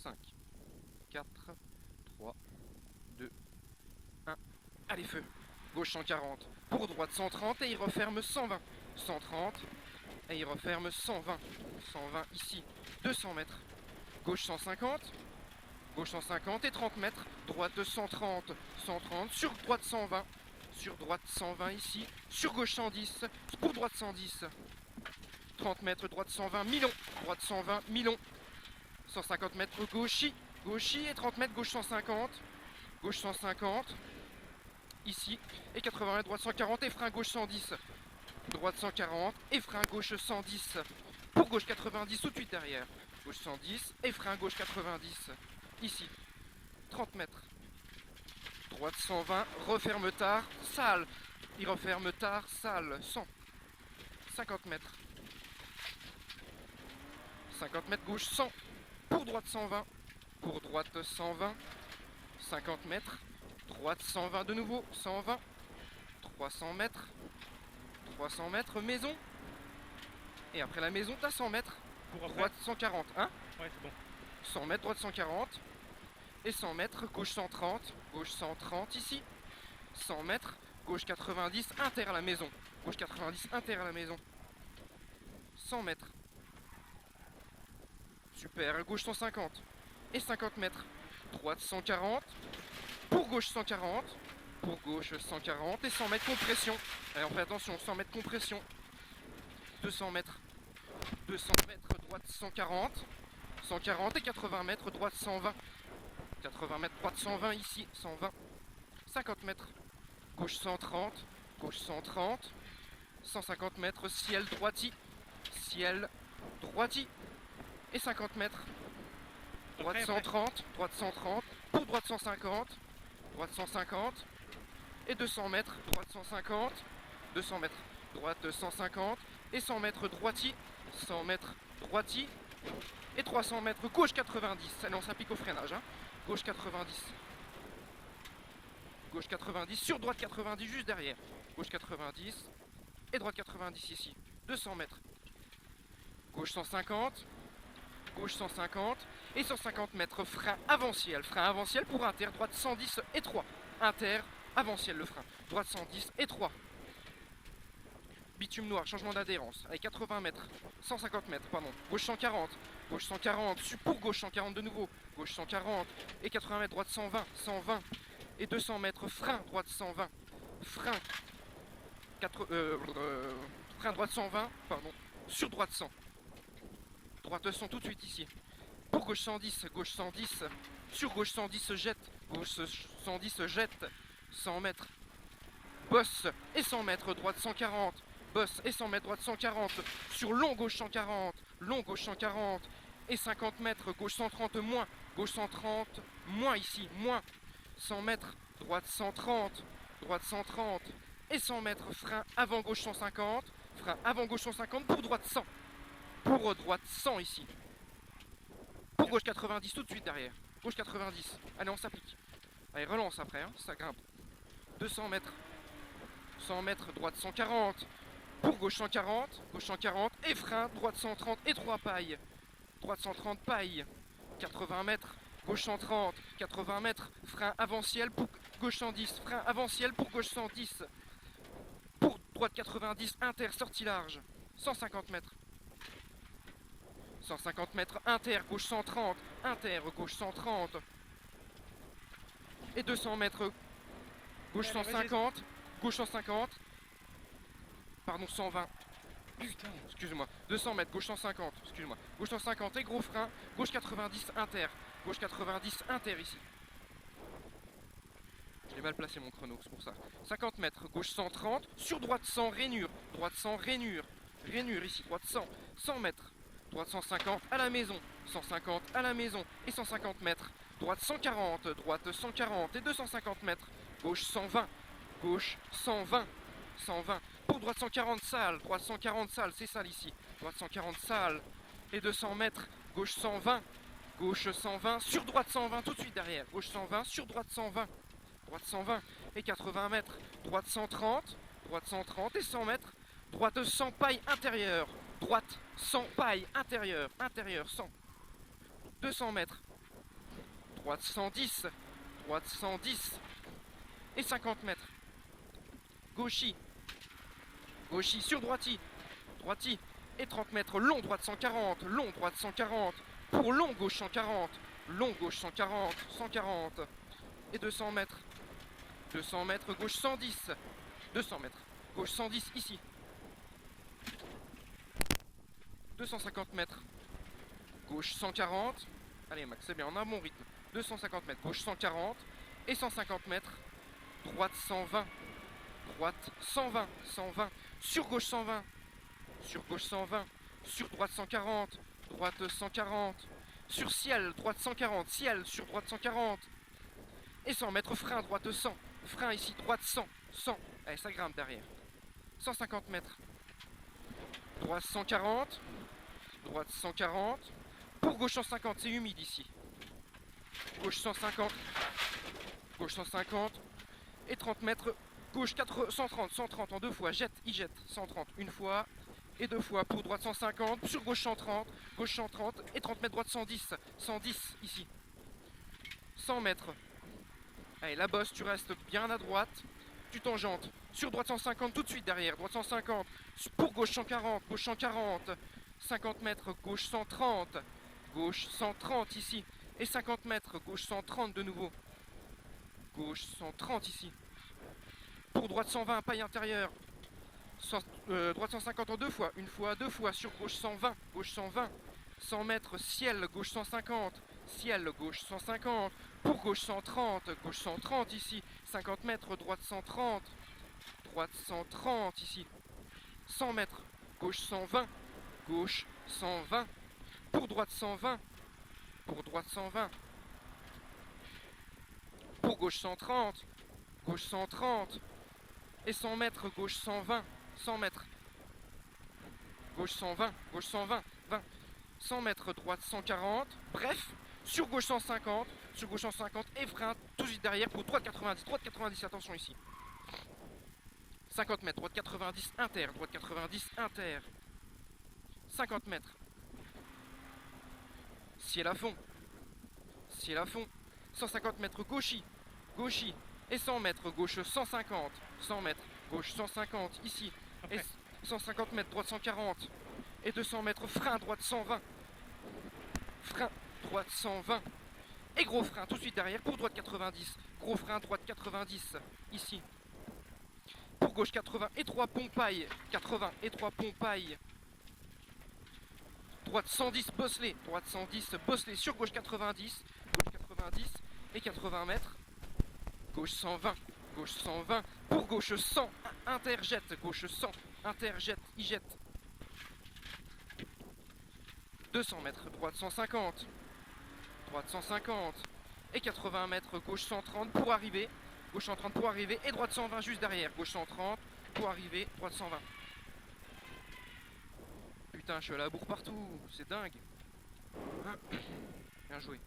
5, 4, 3, 2, 1. Allez, feu. Gauche 140. Pour droite 130 et il referme 120. 130 et il referme 120. 120 ici. 200 mètres. Gauche 150. Gauche 150 et 30 mètres. Droite 130. 130. Sur droite 120. Sur droite 120 ici. Sur gauche 110. Pour droite 110. 30 mètres. Droite 120. Milon. Droite 120. Milon. 150 mètres. Gauchy. Gauchy et 30 mètres. Gauche 150. Gauche 150. Ici. Et 80 mètres. Droite 140 et frein gauche 110. Droite 140 et frein gauche 110. Pour gauche 90 tout de suite derrière. Gauche 110 et frein gauche 90. Ici. 30 mètres. Droite 120, referme tard, sale. Il referme tard, sale. 100. 50 mètres. 50 mètres gauche 100. Pour droite 120. Pour droite 120. 50 mètres. Droite 120 de nouveau. 120. 300 mètres. 300 mètres, maison. Et après la maison, t'as 100 mètres. Pour après. Droite 140, hein. Ouais, c'est bon. 100 mètres, droite 140. Et 100 mètres, gauche 130. Gauche 130 ici. 100 mètres, gauche 90, inter à la maison. Gauche 90, inter à la maison. 100 mètres. Super, gauche 150. Et 50 mètres. Droite 140. Pour gauche 140. Pour gauche 140 et 100 mètres compression. Allez, on fait attention, 100 mètres compression. 200 mètres. 200 mètres, droite 140. 140 et 80 mètres, droite 120. 80 mètres, droite 120 ici, 120. 50 mètres. Gauche 130. Gauche 130. 150 mètres, ciel droiti. Ciel droiti. Et 50 mètres. Droite Après. 130. Droite 130. Pour droite 150. Droite 150. Et 200 mètres, droite 150, 200 mètres, droite 150, et 100 mètres droiti, 100 mètres droiti, et 300 mètres gauche 90. Allez, on s'applique au freinage, hein. Gauche 90. Gauche 90, sur droite 90 juste derrière. Gauche 90, et droite 90 ici. 200 mètres. Gauche 150, gauche 150, et 150 mètres frein avant-ciel. Frein avant-ciel pour inter, droite 110 et 3. Inter, avant-ciel le frein. Droite 110 et 3. Bitume noir, changement d'adhérence. Avec 80 mètres. 150 mètres, pardon. Gauche 140. Gauche 140. Pour gauche 140 de nouveau. Gauche 140. Et 80 mètres. Droite 120. 120. Et 200 mètres. Frein. Droite 120. Frein. Frein droite 120. Pardon. Sur droite 100. Droite 100 tout de suite ici. Pour gauche 110. Gauche 110. Sur gauche 110 jette. Gauche 110 jette. 100 mètres. Bosse et 100 mètres, droite 140. Bosse et 100 mètres, droite 140. Sur long gauche 140. Long gauche 140. Et 50 mètres, gauche 130 moins. Gauche 130 moins ici, moins. 100 mètres, droite 130. Droite 130. Et 100 mètres, frein avant gauche 150. Frein avant gauche 150 pour droite 100. Pour droite 100 ici. Pour gauche 90 tout de suite derrière. Gauche 90. Allez, on s'applique. Allez, relance après, hein, ça grimpe. 200 mètres. 100 mètres, droite 140. Pour gauche 140. Gauche 140. Et frein, droite 130 et 3 pailles. Droite 130, paille. 80 mètres. Gauche 130. 80 mètres. Frein avant-ciel pour gauche 110. Frein avant-ciel pour gauche 110. Pour droite 90. Inter, sortie large. 150 mètres. 150 mètres. Inter, gauche 130. Inter, gauche 130. Et 200 mètres, gauche 150, gauche 150, pardon 120, Putain. excuse-moi, 200 mètres, gauche 150, excuse-moi, gauche 150 et gros frein, gauche 90 inter, gauche 90 inter ici. J'ai mal placé mon chrono, c'est pour ça. 50 mètres, gauche 130, sur droite 100, rainure, droite 100, rainure, rainure ici, droite 100, 100 mètres, droite 150 à la maison, 150 à la maison et 150 mètres. Droite 140, droite 140 et 250 mètres. Gauche 120, gauche 120, 120. Pour droite 140 sale, droite 140 sale, c'est sale ici. Droite 140 sale et 200 mètres. Gauche 120, gauche 120, sur droite 120 tout de suite derrière. Gauche 120, sur droite 120. Droite 120 et 80 mètres. Droite 130 et 100 mètres. Droite 100 paille intérieure. Droite 100 paille intérieure, intérieure 100. 200 mètres. droite 110, droite 110, et 50 mètres. Gauchy, gauchy sur droiti, droiti, et 30 mètres, long droite 140, long droite 140, pour long gauche 140, long gauche 140, 140, et 200 mètres, 200 mètres, gauche 110, 200 mètres, gauche 110 ici, 250 mètres, gauche 140, allez Max, c'est bien, on a un bon rythme, 250 mètres, gauche 140, et 150 mètres, droite 120, droite 120, 120, sur gauche 120, sur gauche 120, sur droite 140, droite 140, sur ciel, droite 140, ciel, sur droite 140, et 100 mètres, frein, droite 100, frein ici, droite 100, 100, allez ça grimpe derrière, 150 mètres, droite 140, droite 140, pour gauche 150, c'est humide ici, gauche 150, gauche 150, et 30 mètres, gauche 130, 130 en deux fois, jette, il jette, 130 une fois, et deux fois, pour droite 150, sur gauche 130, gauche 130, et 30 mètres, droite 110, 110 ici, 100 mètres, allez la bosse, tu restes bien à droite, tu tangentes, sur droite 150, tout de suite derrière, droite 150, pour gauche 140, gauche 140, 50 mètres, gauche 130, gauche 130 ici, et 50 mètres, gauche 130 de nouveau, gauche 130 ici, pour droite 120, paille intérieure, droite 150 en deux fois, une fois, deux fois, sur gauche 120, gauche 120, 100 mètres, ciel, gauche 150, ciel, gauche 150, pour gauche 130, gauche 130 ici, 50 mètres, droite 130, droite 130 ici, 100 mètres, gauche 120, gauche 120, pour droite 120, pour droite 120, pour gauche 130, gauche 130, et 100 mètres, gauche 120, 100 mètres, gauche 120, gauche 120, 20, 100 mètres, droite 140, bref, sur gauche 150, sur gauche 150, et frein tout de suite derrière pour droite 90, attention ici. 50 mètres, droite 90, inter, droite 90, inter. 50 mètres. Ciel à fond. Ciel à fond. 150 mètres, gauchy, gauchy, et 100 mètres, gauche 150, 100 mètres, gauche 150, ici, et 150 mètres, droite 140, et 200 mètres, frein, droite 120, frein, droite 120, et gros frein tout de suite derrière pour droite 90, gros frein, droite 90, ici, pour gauche 80, et 3 pompailles, 80, et 3 pompailles, droite 110, bosselet, droite 110, bosselet, sur gauche 90, gauche 90, et 80 mètres, gauche 120, gauche 120, pour gauche 100, interjette, gauche 100, interjette, il jette. 200 mètres, droite 150, droite 150, et 80 mètres, gauche 130 pour arriver, gauche 130 pour arriver, et droite 120 juste derrière, gauche 130 pour arriver, droite 120. Putain, je suis à la bourre partout, c'est dingue. Bien joué.